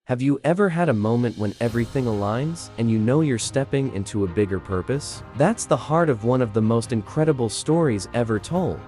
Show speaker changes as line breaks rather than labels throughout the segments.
Have you ever had a moment when everything aligns and you know you're stepping into a bigger purpose? That's the heart of one of the most incredible stories ever told.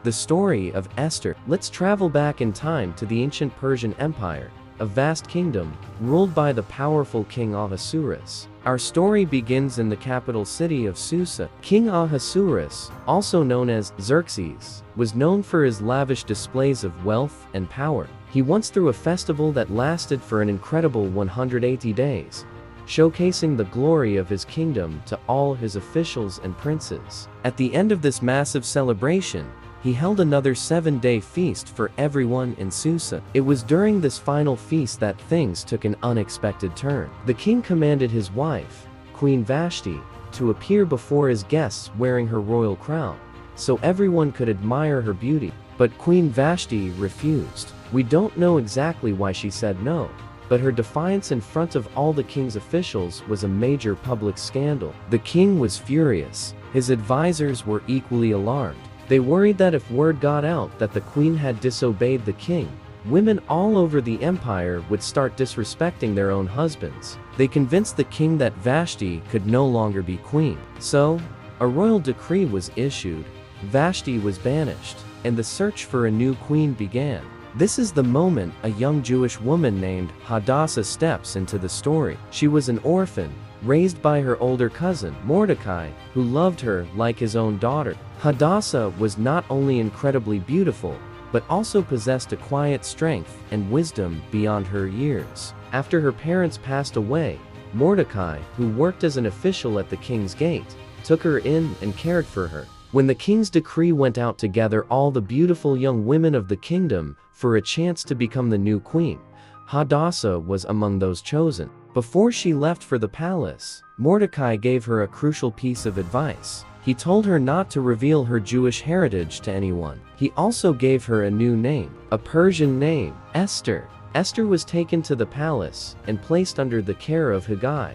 The story of Esther. Let's travel back in time to the ancient Persian Empire, a vast kingdom ruled by the powerful King Ahasuerus. Our story begins in the capital city of Susa. King Ahasuerus, also known as Xerxes, was known for his lavish displays of wealth and power. He once threw a festival that lasted for an incredible 180 days, showcasing the glory of his kingdom to all his officials and princes. At the end of this massive celebration, he held another 7-day feast for everyone in Susa. It was during this final feast that things took an unexpected turn. The king commanded his wife, Queen Vashti, to appear before his guests wearing her royal crown, so everyone could admire her beauty. But Queen Vashti refused. We don't know exactly why she said no, but her defiance in front of all the king's officials was a major public scandal. The king was furious. His advisors were equally alarmed. They worried that if word got out that the queen had disobeyed the king, women all over the empire would start disrespecting their own husbands. They convinced the king that Vashti could no longer be queen. So, a royal decree was issued, Vashti was banished, and the search for a new queen began. This is the moment a young Jewish woman named Hadassah steps into the story. She was an orphan, raised by her older cousin, Mordecai, who loved her like his own daughter. Hadassah was not only incredibly beautiful, but also possessed a quiet strength and wisdom beyond her years. After her parents passed away, Mordecai, who worked as an official at the king's gate, took her in and cared for her. When the king's decree went out to gather all the beautiful young women of the kingdom for a chance to become the new queen, Hadassah was among those chosen. Before she left for the palace, Mordecai gave her a crucial piece of advice. He told her not to reveal her Jewish heritage to anyone. He also gave her a new name, a Persian name, Esther. Esther was taken to the palace and placed under the care of Haggai,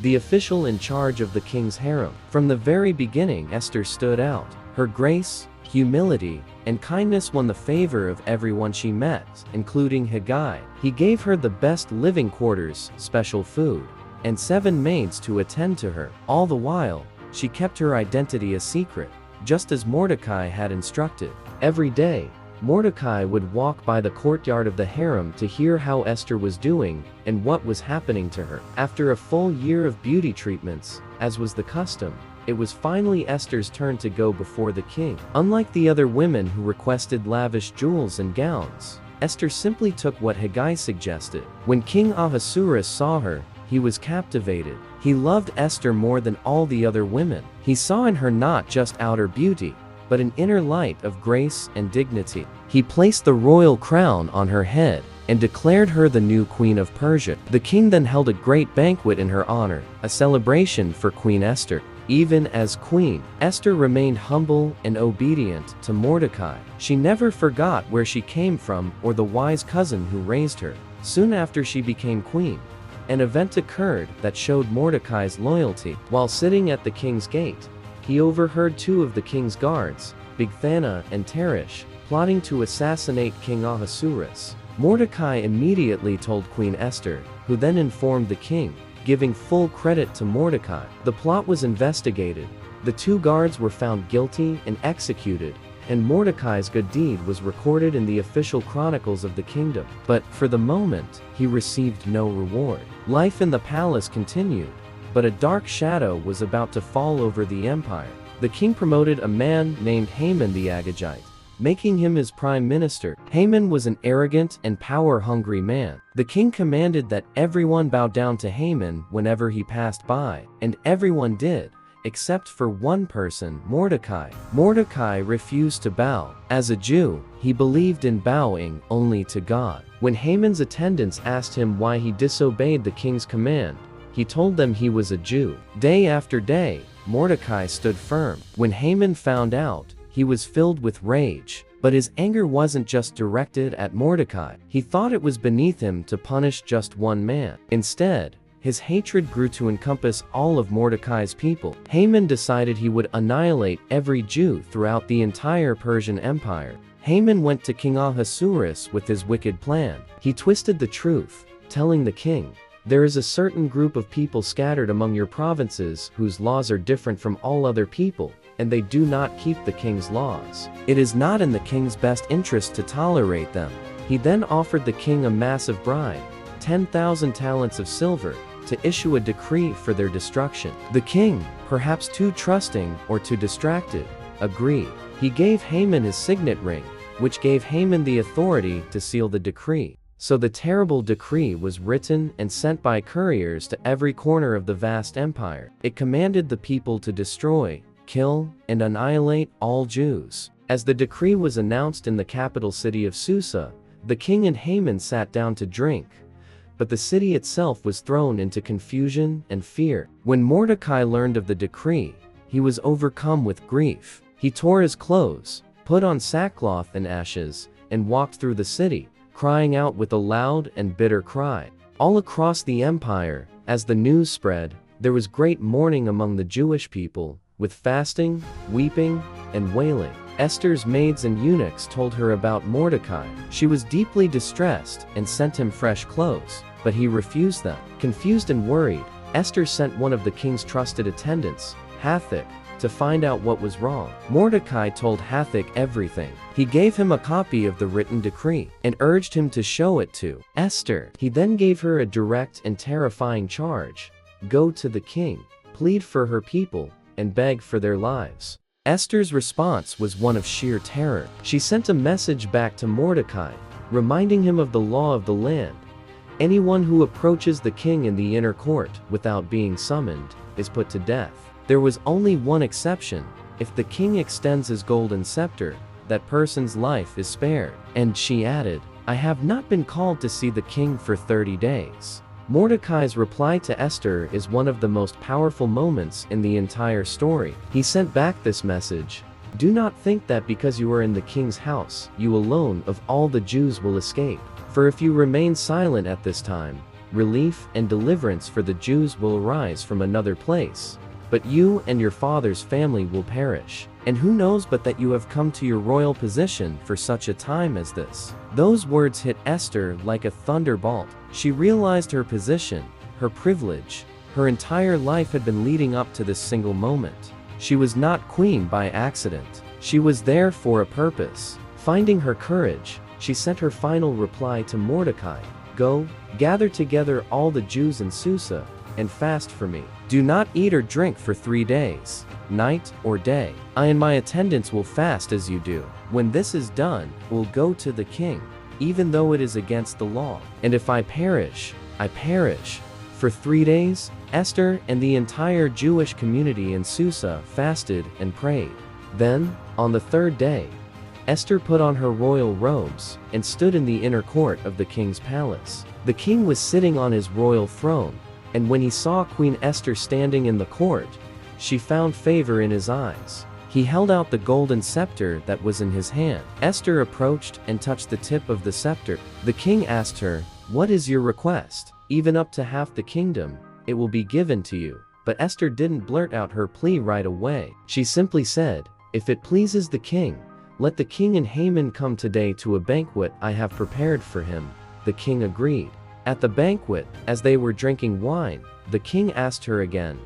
the official in charge of the king's harem. From the very beginning, Esther stood out. Her grace, humility, and kindness won the favor of everyone she met, including Haggai. He gave her the best living quarters, special food, and 7 maids to attend to her. All the while, she kept her identity a secret, just as Mordecai had instructed. Every day, Mordecai would walk by the courtyard of the harem to hear how Esther was doing and what was happening to her. After a full year of beauty treatments, as was the custom, it was finally Esther's turn to go before the king. Unlike the other women who requested lavish jewels and gowns, Esther simply took what Haggai suggested. When King Ahasuerus saw her, he was captivated. He loved Esther more than all the other women. He saw in her not just outer beauty, but an inner light of grace and dignity. He placed the royal crown on her head and declared her the new queen of Persia. The king then held a great banquet in her honor, a celebration for Queen Esther. Even as queen, Esther remained humble and obedient to Mordecai. She never forgot where she came from or the wise cousin who raised her. Soon after she became queen, an event occurred that showed Mordecai's loyalty. While sitting at the king's gate, he overheard 2 of the king's guards, Bigthana and Teresh, plotting to assassinate King Ahasuerus. Mordecai immediately told Queen Esther, who then informed the king, giving full credit to Mordecai. The plot was investigated, the 2 guards were found guilty and executed, and Mordecai's good deed was recorded in the official chronicles of the kingdom. But, for the moment, he received no reward. Life in the palace continued, but a dark shadow was about to fall over the empire. The king promoted a man named Haman the Agagite, making him his prime minister. Haman was an arrogant and power-hungry man. The king commanded that everyone bow down to Haman whenever he passed by, and everyone did, except for one person, Mordecai. Mordecai refused to bow. As a Jew, he believed in bowing only to God. When Haman's attendants asked him why he disobeyed the king's command, he told them he was a Jew. Day after day, Mordecai stood firm. When Haman found out, he was filled with rage. But his anger wasn't just directed at Mordecai. He thought it was beneath him to punish just one man. Instead, his hatred grew to encompass all of Mordecai's people. Haman decided he would annihilate every Jew throughout the entire Persian Empire. Haman went to King Ahasuerus with his wicked plan. He twisted the truth, telling the king, "There is a certain group of people scattered among your provinces whose laws are different from all other people, and they do not keep the king's laws. It is not in the king's best interest to tolerate them." He then offered the king a massive bribe, 10,000 talents of silver, to issue a decree for their destruction. The king, perhaps too trusting or too distracted, agreed. He gave Haman his signet ring, which gave Haman the authority to seal the decree. So the terrible decree was written and sent by couriers to every corner of the vast empire. It commanded the people to destroy, kill, and annihilate all Jews. As the decree was announced in the capital city of Susa, the king and Haman sat down to drink, but the city itself was thrown into confusion and fear. When Mordecai learned of the decree, he was overcome with grief. He tore his clothes, put on sackcloth and ashes, and walked through the city, crying out with a loud and bitter cry. All across the empire, as the news spread, there was great mourning among the Jewish people, with fasting, weeping, and wailing. Esther's maids and eunuchs told her about Mordecai. She was deeply distressed and sent him fresh clothes, but he refused them. Confused and worried, Esther sent one of the king's trusted attendants, Hathach, to find out what was wrong. Mordecai told Hathach everything. He gave him a copy of the written decree and urged him to show it to Esther. He then gave her a direct and terrifying charge: go to the king, plead for her people, and beg for their lives. Esther's response was one of sheer terror. She sent a message back to Mordecai, reminding him of the law of the land. Anyone who approaches the king in the inner court without being summoned is put to death. There was only one exception: if the king extends his golden scepter, that person's life is spared. And she added, "I have not been called to see the king for 30 days. Mordecai's reply to Esther is one of the most powerful moments in the entire story. He sent back this message: "Do not think that because you are in the king's house, you alone of all the Jews will escape. For if you remain silent at this time, relief and deliverance for the Jews will arise from another place. But you and your father's family will perish. And who knows but that you have come to your royal position for such a time as this?" Those words hit Esther like a thunderbolt. She realized her position, her privilege. Her entire life had been leading up to this single moment. She was not queen by accident. She was there for a purpose. Finding her courage, she sent her final reply to Mordecai: "Go, gather together all the Jews in Susa, and fast for me. Do not eat or drink for 3 days, night or day. I and my attendants will fast as you do. When this is done, we'll go to the king, even though it is against the law. And if I perish, I perish." For 3 days, Esther and the entire Jewish community in Susa fasted and prayed. Then, on the 3rd day, Esther put on her royal robes and stood in the inner court of the king's palace. The king was sitting on his royal throne, and when he saw Queen Esther standing in the court, she found favor in his eyes. He held out the golden scepter that was in his hand. Esther approached and touched the tip of the scepter. The king asked her, "What is your request? Even up to half the kingdom, it will be given to you." But Esther didn't blurt out her plea right away. She simply said, "If it pleases the king, let the king and Haman come today to a banquet I have prepared for him." The king agreed. At the banquet, as they were drinking wine, the king asked her again,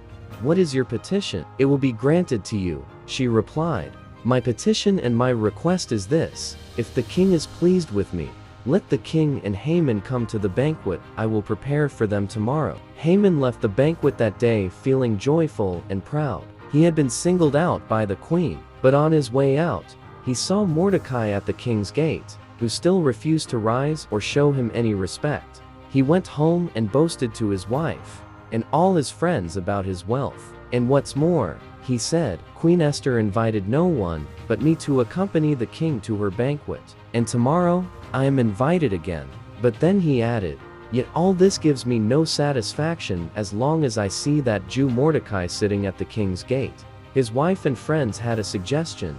"What is your petition?" "It will be granted to you," she replied. "My petition and my request is this: if the king is pleased with me, let the king and Haman come to the banquet I will prepare for them tomorrow." Haman left the banquet that day feeling joyful and proud. He had been singled out by the queen, but on his way out, he saw Mordecai at the king's gate, who still refused to rise or show him any respect. He went home and boasted to his wife and all his friends about his wealth. "And what's more," he said, "Queen Esther invited no one but me to accompany the king to her banquet, and tomorrow I am invited again." But then he added, "Yet all this gives me no satisfaction as long as I see that Jew Mordecai sitting at the king's gate." His wife and friends had a suggestion: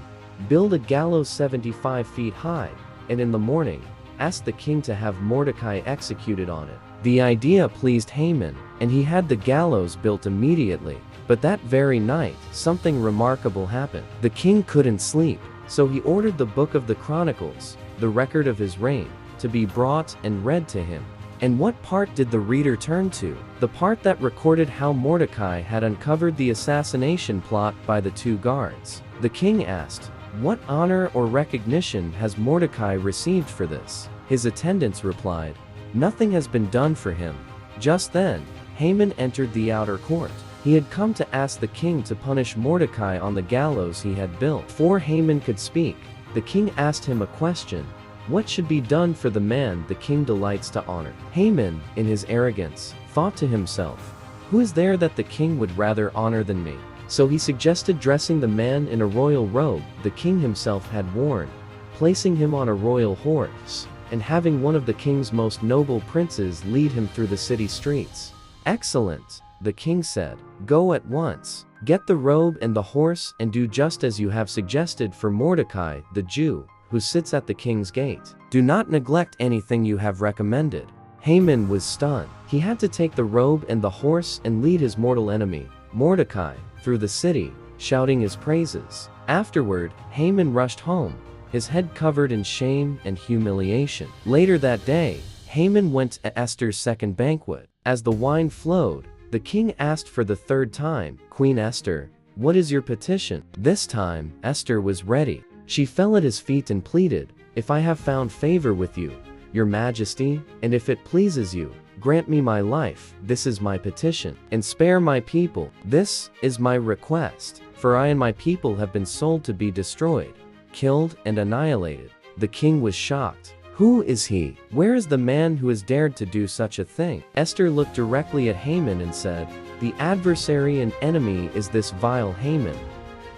build a gallows 75 feet high, and in the morning, ask the king to have Mordecai executed on it. The idea pleased Haman, and he had the gallows built immediately. But that very night, something remarkable happened. The king couldn't sleep, so he ordered the book of the Chronicles, the record of his reign, to be brought and read to him. And what part did the reader turn to? The part that recorded how Mordecai had uncovered the assassination plot by the two guards. The king asked, "What honor or recognition has Mordecai received for this?" His attendants replied, "Nothing has been done for him." Just then, Haman entered the outer court. He had come to ask the king to punish Mordecai on the gallows he had built. Before Haman could speak, the king asked him a question. What should be done for the man the king delights to honor? Haman, in his arrogance, thought to himself, "Who is there that the king would rather honor than me?" So he suggested dressing the man in a royal robe the king himself had worn, placing him on a royal horse, and having one of the king's most noble princes lead him through the city streets. "Excellent," the king said. "Go at once. Get the robe and the horse and do just as you have suggested for Mordecai, the Jew, who sits at the king's gate. Do not neglect anything you have recommended." Haman was stunned. He had to take the robe and the horse and lead his mortal enemy, Mordecai, through the city, shouting his praises. Afterward, Haman rushed home, his head covered in shame and humiliation. Later that day, Haman went to Esther's second banquet. As the wine flowed, the king asked for the third time, "Queen Esther, what is your petition?" This time, Esther was ready. She fell at his feet and pleaded, "If I have found favor with you, your majesty, and if it pleases you, grant me my life, this is my petition, and spare my people, this is my request, for I and my people have been sold to be destroyed, killed and annihilated." The king was shocked. Who is he? Where is the man who has dared to do such a thing? Esther looked directly at Haman and said, "The adversary and enemy is this vile Haman."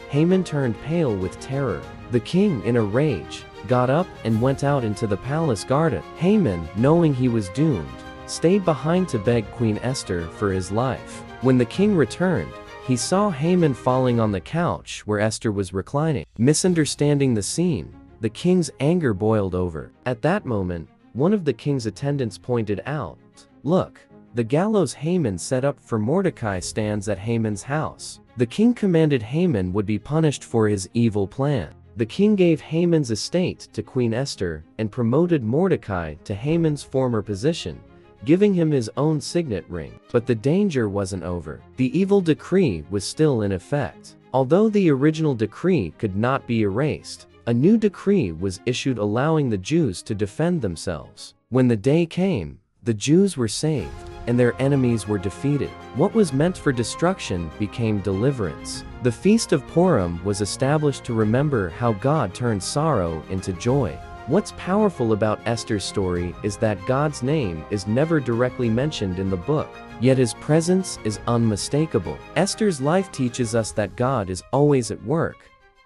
Haman turned pale with terror. The king, in a rage, got up and went out into the palace garden. Haman, knowing he was doomed, stayed behind to beg Queen Esther for his life. When the king returned, he saw Haman falling on the couch where Esther was reclining. Misunderstanding the scene, the king's anger boiled over. At that moment, one of the king's attendants pointed out, "Look, the gallows Haman set up for Mordecai stands at Haman's house." The king commanded Haman would be punished for his evil plan. The king gave Haman's estate to Queen Esther and promoted Mordecai to Haman's former position, giving him his own signet ring. But the danger wasn't over. The evil decree was still in effect. Although the original decree could not be erased, a new decree was issued allowing the Jews to defend themselves. When the day came, the Jews were saved, and their enemies were defeated. What was meant for destruction became deliverance. The Feast of Purim was established to remember how God turned sorrow into joy. What's powerful about Esther's story is that God's name is never directly mentioned in the book, yet his presence is unmistakable. Esther's life teaches us that God is always at work,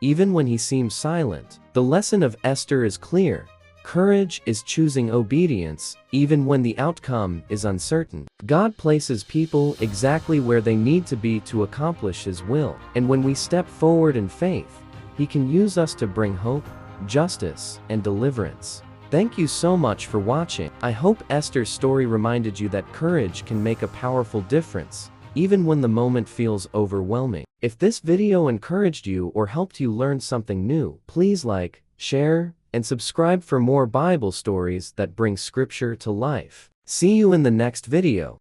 even when he seems silent. The lesson of Esther is clear. Courage is choosing obedience, even when the outcome is uncertain. God places people exactly where they need to be to accomplish his will. And when we step forward in faith, he can use us to bring hope, justice, and deliverance. Thank you so much for watching. I hope Esther's story reminded you that courage can make a powerful difference, even when the moment feels overwhelming. If this video encouraged you or helped you learn something new, please like, share, and subscribe for more Bible stories that bring Scripture to life. See you in the next video.